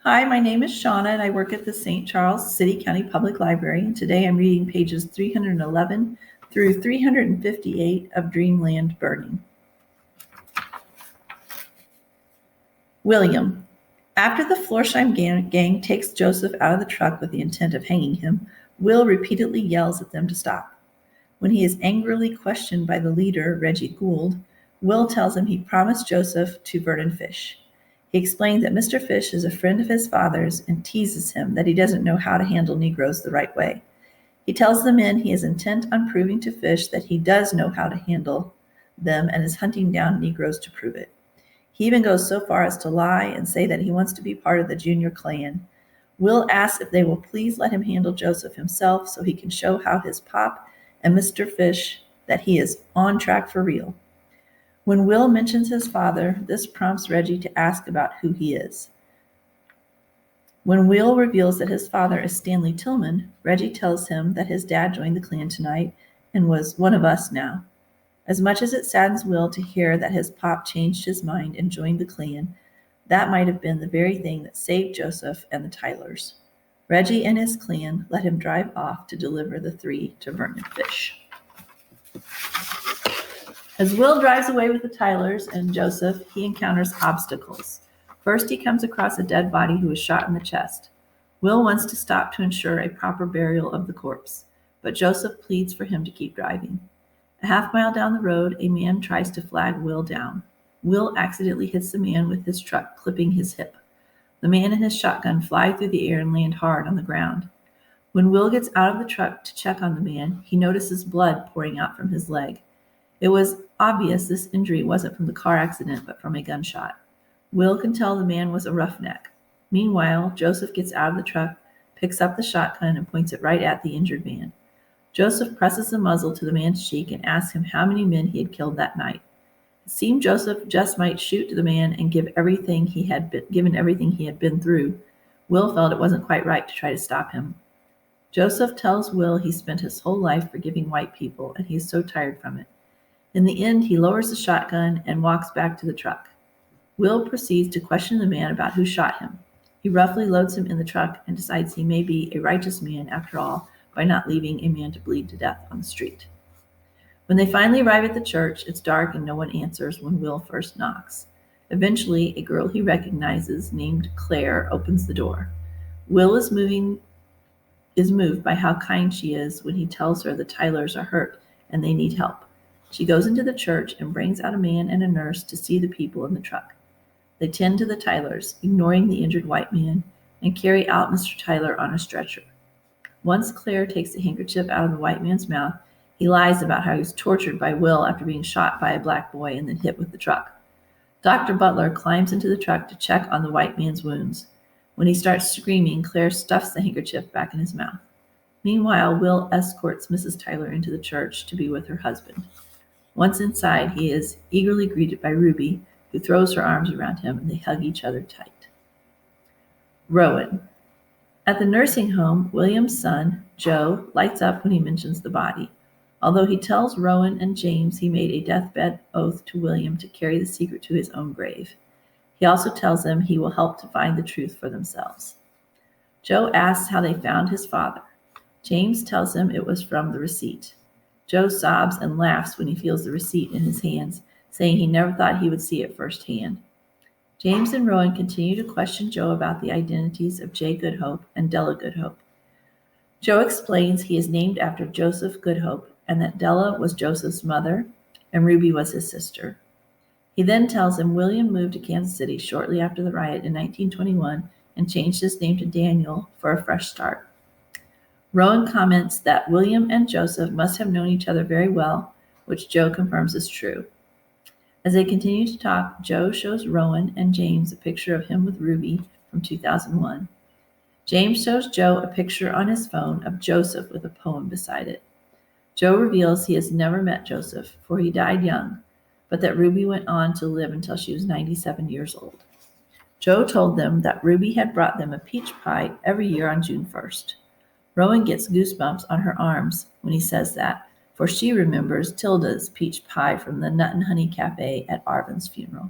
Hi, my name is Shauna and I work at the St. Charles City County Public Library. And today I'm reading pages 311 through 358 of Dreamland Burning. William. After the Florsheim gang takes Joseph out of the truck with the intent of hanging him, Will repeatedly yells at them to stop. When he is angrily questioned by the leader, Reggie Gould, Will tells him he promised Joseph to Vernon Fish. He explains that Mr. Fish is a friend of his father's and teases him that he doesn't know how to handle Negroes the right way. He tells the men he is intent on proving to Fish that he does know how to handle them and is hunting down Negroes to prove it. He even goes so far as to lie and say that he wants to be part of the junior clan. Will asks if they will please let him handle Joseph himself so he can show how his pop and Mr. Fish that he is on track for real. When Will mentions his father, this prompts Reggie to ask about who he is. When Will reveals that his father is Stanley Tillman, Reggie tells him that his dad joined the Klan tonight and was one of us now. As much as it saddens Will to hear that his pop changed his mind and joined the Klan, that might have been the very thing that saved Joseph and the Tylers. Reggie and his Klan let him drive off to deliver the three to Vernon Fish. As Will drives away with the Tylers and Joseph, he encounters obstacles. First, he comes across a dead body who was shot in the chest. Will wants to stop to ensure a proper burial of the corpse, but Joseph pleads for him to keep driving. A half-mile down the road, a man tries to flag Will down. Will accidentally hits the man with his truck, clipping his hip. The man and his shotgun fly through the air and land hard on the ground. When Will gets out of the truck to check on the man, he notices blood pouring out from his leg. It was obvious this injury wasn't from the car accident, but from a gunshot. Will can tell the man was a roughneck. Meanwhile, Joseph gets out of the truck, picks up the shotgun, and points it right at the injured man. Joseph presses the muzzle to the man's cheek and asks him how many men he had killed that night. It seemed Joseph just might shoot the man and given everything he had been through. Will felt it wasn't quite right to try to stop him. Joseph tells Will he spent his whole life forgiving white people, and he is so tired from it. In the end, he lowers the shotgun and walks back to the truck. Will proceeds to question the man about who shot him. He roughly loads him in the truck and decides he may be a righteous man after all by not leaving a man to bleed to death on the street. When they finally arrive at the church, it's dark and no one answers when Will first knocks. Eventually, a girl he recognizes named Claire opens the door. Will is moved by how kind she is when he tells her the Tylers are hurt and they need help. She goes into the church and brings out a man and a nurse to see the people in the truck. They tend to the Tylers, ignoring the injured white man, and carry out Mr. Tyler on a stretcher. Once Claire takes the handkerchief out of the white man's mouth, he lies about how he was tortured by Will after being shot by a black boy and then hit with the truck. Dr. Butler climbs into the truck to check on the white man's wounds. When he starts screaming, Claire stuffs the handkerchief back in his mouth. Meanwhile, Will escorts Mrs. Tyler into the church to be with her husband. Once inside, he is eagerly greeted by Ruby, who throws her arms around him, and they hug each other tight. Rowan. At the nursing home, William's son, Joe, lights up when he mentions the body. Although he tells Rowan and James he made a deathbed oath to William to carry the secret to his own grave. He also tells them he will help to find the truth for themselves. Joe asks how they found his father. James tells him it was from the receipt. Joe sobs and laughs when he feels the receipt in his hands, saying he never thought he would see it firsthand. James and Rowan continue to question Joe about the identities of Jay Goodhope and Della Goodhope. Joe explains he is named after Joseph Goodhope and that Della was Joseph's mother and Ruby was his sister. He then tells him William moved to Kansas City shortly after the riot in 1921 and changed his name to Daniel for a fresh start. Rowan comments that William and Joseph must have known each other very well, which Joe confirms is true. As they continue to talk, Joe shows Rowan and James a picture of him with Ruby from 2001. James shows Joe a picture on his phone of Joseph with a poem beside it. Joe reveals he has never met Joseph, for he died young, but that Ruby went on to live until she was 97 years old. Joe told them that Ruby had brought them a peach pie every year on June 1st. Rowan gets goosebumps on her arms when he says that, for she remembers Tilda's peach pie from the Nut and Honey Cafe at Arvin's funeral.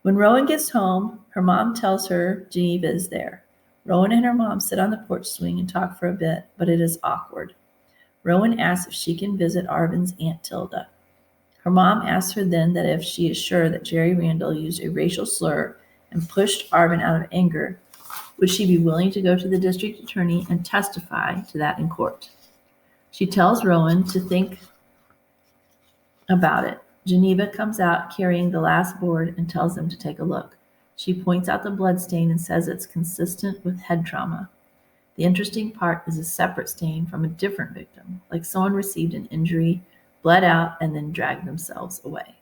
When Rowan gets home, her mom tells her Geneva is there. Rowan and her mom sit on the porch swing and talk for a bit, but it is awkward. Rowan asks if she can visit Arvin's Aunt Tilda. Her mom asks her then that if she is sure that Jerry Randall used a racial slur and pushed Arvin out of anger, would she be willing to go to the district attorney and testify to that in court? She tells Rowan to think about it. Geneva comes out carrying the last board and tells them to take a look. She points out the blood stain and says it's consistent with head trauma. The interesting part is a separate stain from a different victim, like someone received an injury, bled out, and then dragged themselves away.